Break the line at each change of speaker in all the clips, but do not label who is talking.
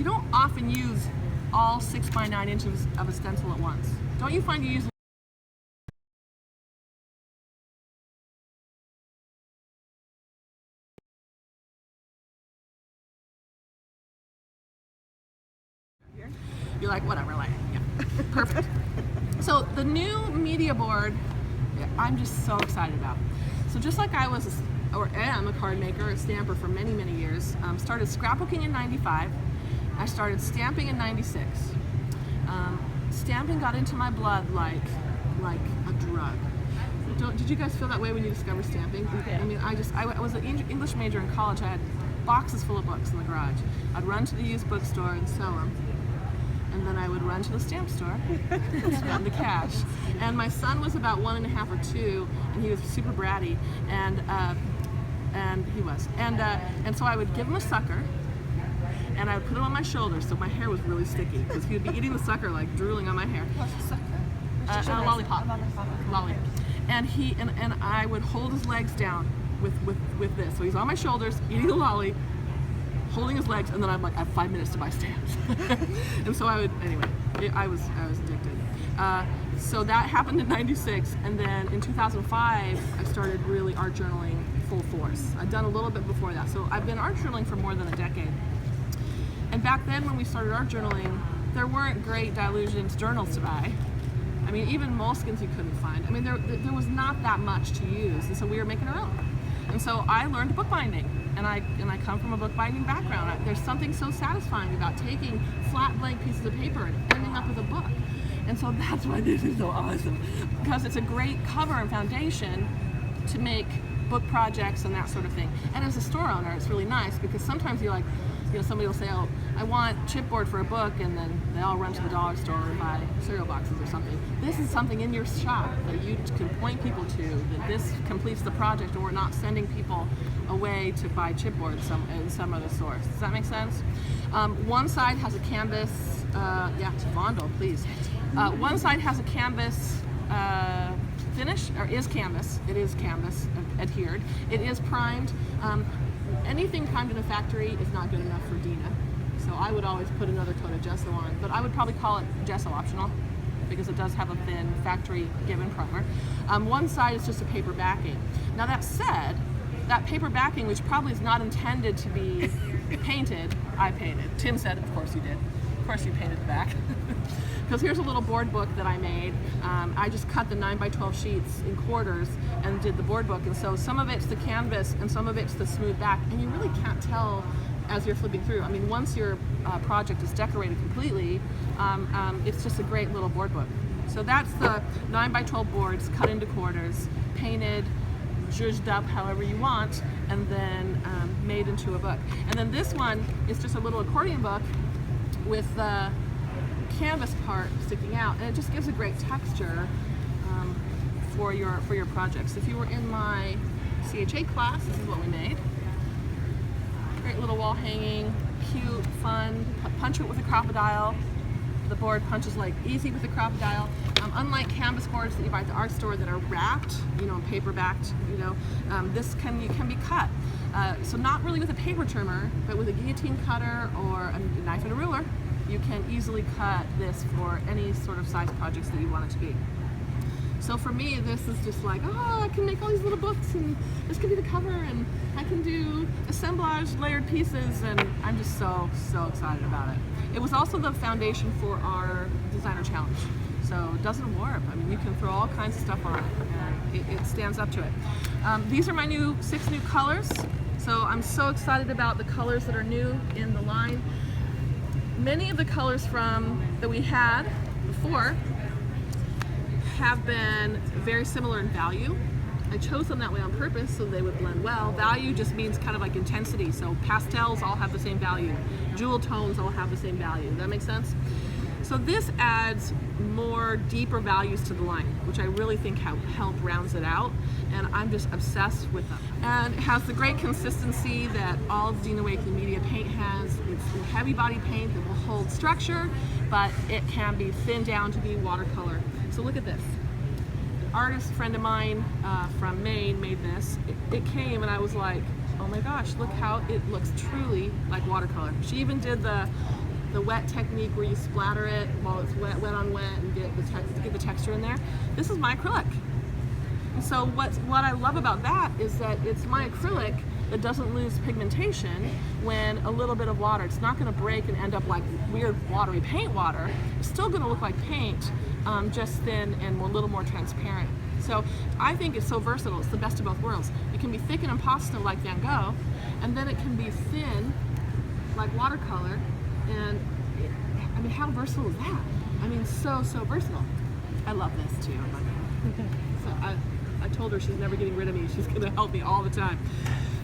you don't often use all 6 by 9 inches of a stencil at once. Don't you find you use you're like, whatever, like, yeah, perfect. So the new media board, I'm just so excited about. So just like I was, or am a card maker, a stamper for many, many years, started scrapbooking in 95, I started stamping in 96. Stamping got into my blood like a drug. Did you guys feel that way when you discovered stamping?
Yeah.
I mean, I was an English major in college. I had boxes full of books in the garage. I'd run to the used bookstore and sell them. And then I would run to the stamp store and spend the cash. And my son was about 1.5 or 2, and he was super bratty, and he was. And so I would give him a sucker, and I would put it on my shoulders, so my hair was really sticky, because he would be eating the sucker, like drooling on my hair.
What's a sucker?
A lollipop. Lolly. And I would hold his legs down with this. So he's on my shoulders, eating the lolly, holding his legs, and then I'm like, I have 5 minutes to buy stamps. And so I was addicted. So that happened in 96, and then in 2005, I started really art journaling full force. I'd done a little bit before that, so I've been art journaling for more than a decade. And back then, when we started art journaling, there weren't great Dilutions journals to buy. I mean, even moleskins you couldn't find. I mean, there was not that much to use, and so we were making our own. And so I learned bookbinding, and I come from a bookbinding background. There's something so satisfying about taking flat blank pieces of paper and ending up with a book. And so that's why this is so awesome, because it's a great cover and foundation to make book projects and that sort of thing. And as a store owner, it's really nice, because sometimes you're like, somebody will say, oh, I want chipboard for a book, and then they all run to the dollar store and buy cereal boxes or something. This is something in your shop that you can point people to, that this completes the project, and we're not sending people away to buy chipboard in some other source. Does that make sense? One side has a canvas, Vondel, please. One side has a canvas finish, or is canvas. It is canvas adhered. It is primed. Anything primed in a factory is not good enough for Dina, so I would always put another coat of gesso on, but I would probably call it gesso optional, because it does have a thin factory given primer. One side is just a paper backing. Now that said, that paper backing, which probably is not intended to be painted, I painted. Tim said, of course you did. Of course you painted the back. Because here's a little board book that I made. I just cut the 9 by 12 sheets in quarters and did the board book, and so some of it's the canvas and some of it's the smooth back, and you really can't tell as you're flipping through. I mean, once your project is decorated completely, it's just a great little board book. So that's the 9 by 12 boards cut into quarters, painted, zhuzhed up however you want, and then made into a book. And then this one is just a little accordion book with the canvas part sticking out, and it just gives a great texture for your projects. If you were in my CHA class, this is what we made. Great little wall hanging, cute, fun. Punch it with a crocodile. The board punches like easy with a crocodile. Unlike canvas boards that you buy at the art store that are wrapped, paper backed, this can be cut. So not really with a paper trimmer, but with a guillotine cutter or a knife and a ruler, you can easily cut this for any sort of size projects that you want it to be. So for me, this is just like, oh, I can make all these little books, and this can be the cover, and I can do assemblage, layered pieces, and I'm just so excited about it. It was also the foundation for our designer challenge. So it doesn't warp. I mean, you can throw all kinds of stuff on it, and it stands up to it. These are my 6 new colors. So I'm so excited about the colors that are new in the line. Many of the colors that we had before have been very similar in value. I chose them that way on purpose so they would blend well. Value just means kind of like intensity. So pastels all have the same value. Jewel tones all have the same value. Does that make sense? So this adds more deeper values to the line, which I really think help rounds it out, and I'm just obsessed with them. And it has the great consistency that all of Dina Wakley Media paint has. It's a heavy body paint that will hold structure, but it can be thinned down to be watercolor. So look at this. An artist friend of mine from Maine made this. It came and I was like, oh my gosh, look how it looks truly like watercolor. She even did the the wet technique where you splatter it while it's wet on wet and get the texture in there. This is my acrylic. And so what I love about that is that it's my acrylic that doesn't lose pigmentation when a little bit of water. It's not going to break and end up like weird watery paint water. It's still going to look like paint, just thin and a little more transparent. So I think it's so versatile. It's the best of both worlds. It can be thick and impasto like Van Gogh, and then it can be thin like watercolor. And I mean, how versatile is that? I mean, so versatile. I love this too. So I told her she's never getting rid of me. She's going to help me all the time.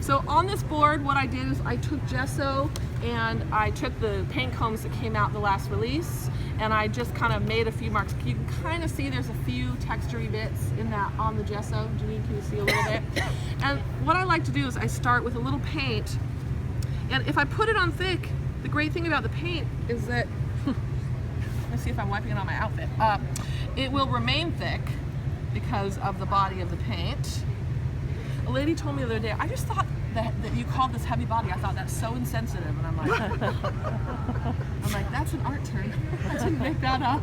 So on this board, what I did is I took gesso and I took the paint combs that came out the last release, and I just kind of made a few marks. You can kind of see there's a few textury bits in that on the gesso. Janine, can you see a little bit? And what I like to do is I start with a little paint, and if I put it on thick, the great thing about the paint is that, let's see if I'm wiping it on my outfit. It will remain thick because of the body of the paint. A lady told me the other day, I just thought that you called this heavy body. I thought that's so insensitive. And I'm like, that's an art term. I didn't make that up.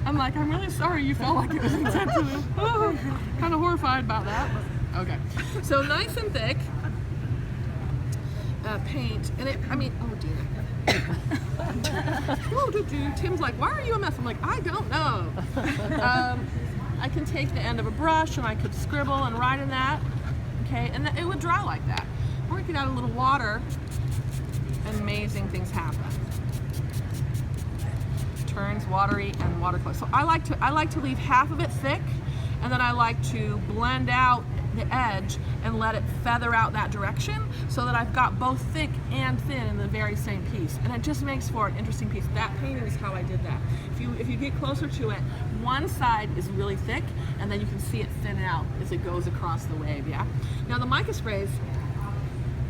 I'm like, I'm really sorry you felt like it was insensitive. Oh, kind of horrified about that. Okay. So nice and thick paint. And it, I mean, oh Dina. Tim's like, why are you a mess? I'm like, I don't know. I can take the end of a brush and I could scribble and write in that, okay, and it would dry like that. Or you could add a little water and amazing things happen. Turns watery and watercolor. So I like to leave half of it thick, and then I like to blend out the edge and let it feather out that direction so that I've got both thick and thin in the very same piece, and it just makes for an interesting piece. That painting is how I did that. If you get closer to it, one side is really thick and then you can see it thin out as it goes across the wave. Yeah. Now the mica sprays,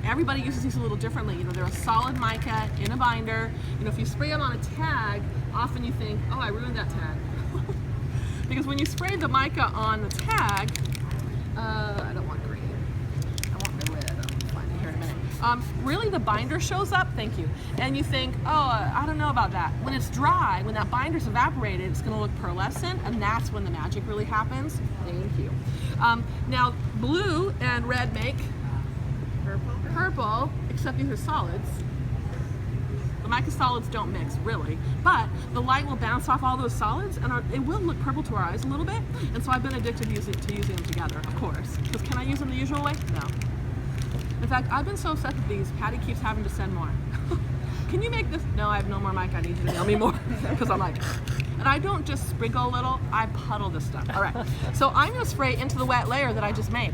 everybody uses these a little differently. You know, they're a solid mica in a binder. You know, if you spray them on a tag, often you think, oh, I ruined that tag. Because when you spray the mica on the tag, I don't want green. I want red. I'll find it here in a minute. Really, the binder shows up. Thank you. And you think, oh, I don't know about that. When it's dry, when that binder's evaporated, it's going to look pearlescent, and that's when the magic really happens. Thank you. Now, blue and red make purple, except these are solids. The mica solids don't mix, really, but the light will bounce off all those solids, and it will look purple to our eyes a little bit, and so I've been addicted to using them together, of course. Because can I use them the usual way? No. In fact, I've been so obsessed with these, Patty keeps having to send more. Can you make this? No, I have no more mica, I need you to mail me more, because I'm like, and I don't just sprinkle a little, I puddle this stuff. All right, so I'm going to spray into the wet layer that I just made,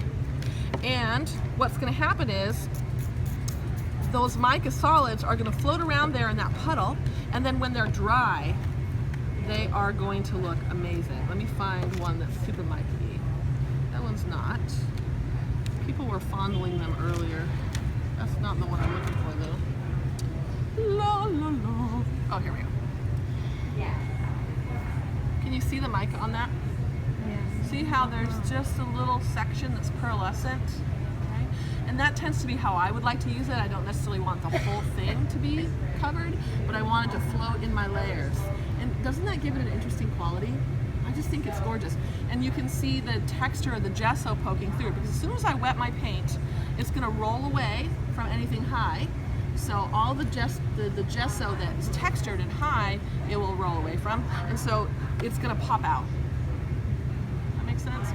and what's going to happen is, those mica solids are going to float around there in that puddle, and then when they're dry, they are going to look amazing. Let me find one that's super mica-y. That one's not. People were fondling them earlier. That's not the one I'm looking for, though. La la la. Oh, here we go. Yeah. Can you see the mica on that? Yes. See how there's just a little section that's pearlescent? And that tends to be how I would like to use it. I don't necessarily want the whole thing to be covered, but I want it to float in my layers. And doesn't that give it an interesting quality? I just think it's gorgeous. And you can see the texture of the gesso poking through, because as soon as I wet my paint, it's going to roll away from anything high. So all the gesso that is textured and high, it will roll away from. And so it's going to pop out. That makes sense?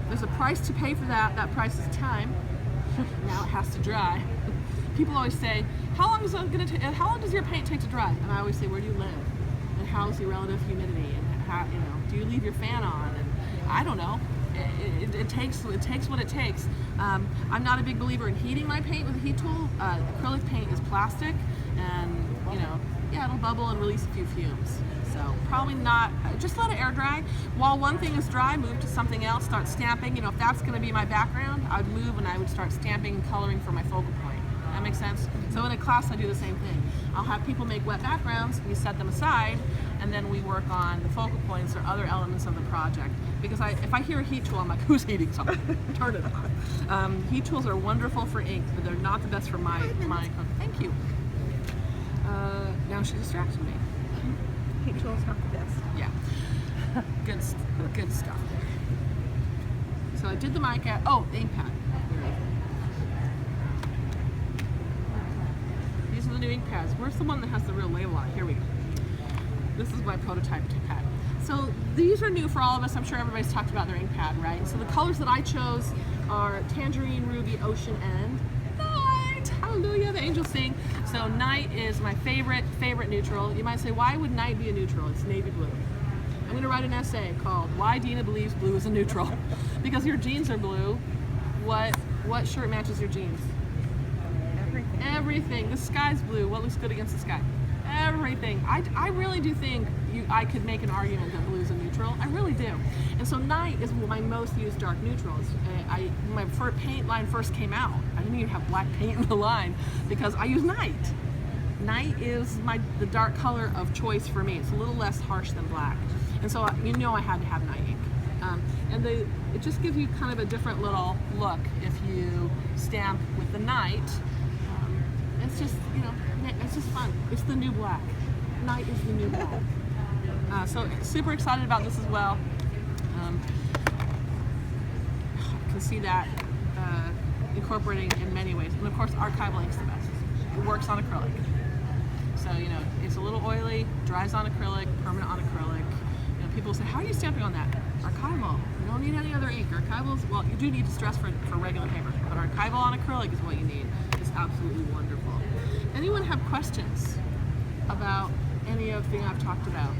There's a price to pay for that. That price is time. Now it has to dry. People always say, how long does your paint take to dry? And I always say, where do you live? And how's your relative humidity? And how, you know, do you leave your fan on? And I don't know. It takes what it takes. I'm not a big believer in heating my paint with a heat tool. Acrylic paint is plastic, and you know, yeah, it'll bubble and release a few fumes. So probably not, just let it air dry. While one thing is dry, move to something else, start stamping. You know, if that's gonna be my background, I'd move and I would start stamping and coloring for my focal point. That makes sense? So in a class, I do the same thing. I'll have people make wet backgrounds, we set them aside, and then we work on the focal points or other elements of the project. Because if I hear a heat tool, I'm like, who's heating something? Turn it on. Heat tools are wonderful for ink, but they're not the best for my thank you. Now No, she distracted me.
Control's not the best.
Yeah. Good stuff there. So I did the mica. Oh, the ink pad. These are the new ink pads. Where's the one that has the real label on it? Here we go. This is my prototype pad. So these are new for all of us. I'm sure everybody's talked about their ink pad, right? So the colors that I chose are Tangerine, Ruby, Ocean, and Night. Hallelujah, the angels sing. So Night is my favorite neutral. You might say, why would Night be a neutral? It's navy blue. I'm going to write an essay called Why Dina Believes Blue is a Neutral. Because your jeans are blue. What shirt matches your jeans?
Everything.
Everything. The sky's blue. What looks good against the sky? Everything. I really do think I could make an argument that blue is a neutral. I really do. And so Night is my most used dark neutrals. My first paint line first came out. I didn't even have black paint in the line because I use Night. Night is the dark color of choice for me. It's a little less harsh than black. And so I had to have Night ink. And it just gives you kind of a different little look if you stamp with the Night. It's just, it's just fun. It's the new black. Night is the new black. So super excited about this as well. You can see that incorporating in many ways. And of course, archival ink's the best. It works on acrylic. So, it's a little oily, dries on acrylic, permanent on acrylic. People say, how are you stamping on that? Archival. You don't need any other ink. Archival's, well, you do need distress for regular paper, but archival on acrylic is what you need. It's absolutely wonderful. Anyone have questions about any of the things I've talked about?